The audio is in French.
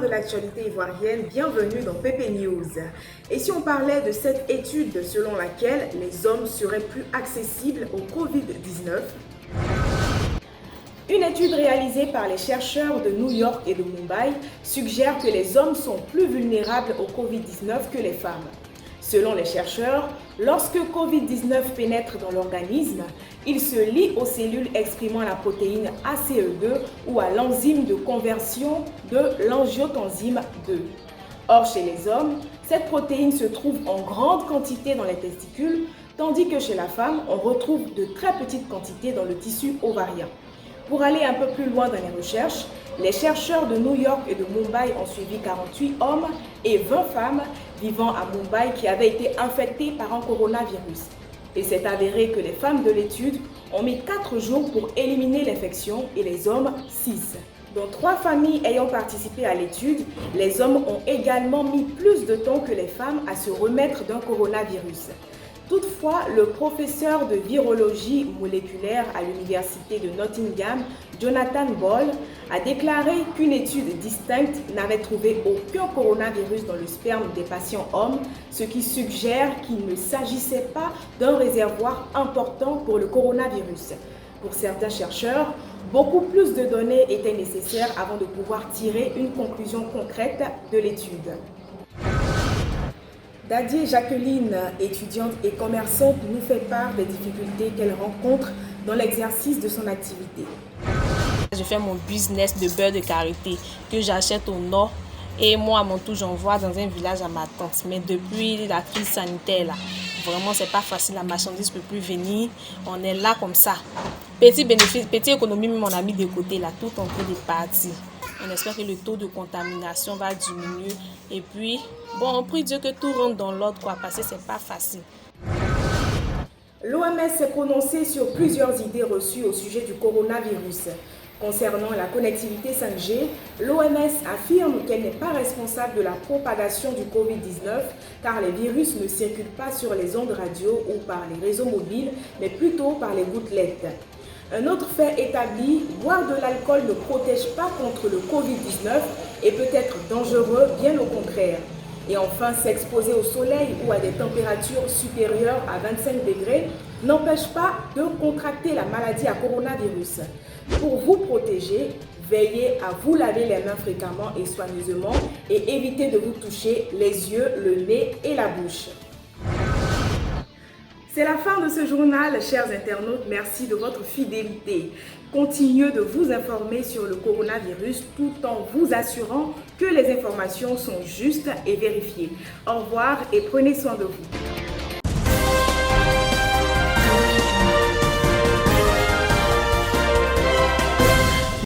de l'actualité ivoirienne, bienvenue dans PP News. Et si on parlait de cette étude selon laquelle les hommes seraient plus accessibles au Covid-19? Une étude réalisée par les chercheurs de New York et de Mumbai suggère que les hommes sont plus vulnérables au Covid-19 que les femmes. Selon les chercheurs, lorsque Covid-19 pénètre dans l'organisme, il se lie aux cellules exprimant la protéine ACE2 ou à l'enzyme de conversion de l'angiotensyne 2. Or, chez les hommes, cette protéine se trouve en grande quantité dans les testicules, tandis que chez la femme, on retrouve de très petites quantités dans le tissu ovarien. Pour aller un peu plus loin dans les recherches, les chercheurs de New York et de Mumbai ont suivi 48 hommes et 20 femmes vivant à Mumbai qui avaient été infectés par un coronavirus. Il s'est avéré que les femmes de l'étude ont mis 4 jours pour éliminer l'infection et les hommes 6. Dans 3 familles ayant participé à l'étude, les hommes ont également mis plus de temps que les femmes à se remettre d'un coronavirus. Toutefois, le professeur de virologie moléculaire à l'université de Nottingham, Jonathan Ball, a déclaré qu'une étude distincte n'avait trouvé aucun coronavirus dans le sperme des patients hommes, ce qui suggère qu'il ne s'agissait pas d'un réservoir important pour le coronavirus. Pour certains chercheurs, beaucoup plus de données étaient nécessaires avant de pouvoir tirer une conclusion concrète de l'étude. Dadier Jacqueline, étudiante et commerçante, nous fait part des difficultés qu'elle rencontre dans l'exercice de son activité. Je fais mon business de beurre de karité que j'achète au nord et moi à mon tour j'envoie dans un village à ma tante. Mais depuis la crise sanitaire là, vraiment c'est pas facile, la marchandise ne peut plus venir, on est là comme ça. Petit bénéfice, petite économie, mais on a mis de côté là, tout en train de partir. On espère que le taux de contamination va diminuer. Et puis, bon, on prie Dieu que tout rentre dans l'ordre, quoi, parce que c'est pas facile. L'OMS s'est prononcée sur plusieurs idées reçues au sujet du coronavirus. Concernant la connectivité 5G, l'OMS affirme qu'elle n'est pas responsable de la propagation du Covid-19 car les virus ne circulent pas sur les ondes radio ou par les réseaux mobiles, mais plutôt par les gouttelettes. Un autre fait établi, boire de l'alcool ne protège pas contre le Covid-19 et peut être dangereux, bien au contraire. Et enfin, s'exposer au soleil ou à des températures supérieures à 25 degrés n'empêche pas de contracter la maladie à coronavirus. Pour vous protéger, veillez à vous laver les mains fréquemment et soigneusement et évitez de vous toucher les yeux, le nez et la bouche. C'est la fin de ce journal, chers internautes. Merci de votre fidélité. Continuez de vous informer sur le coronavirus tout en vous assurant que les informations sont justes et vérifiées. Au revoir et prenez soin de vous.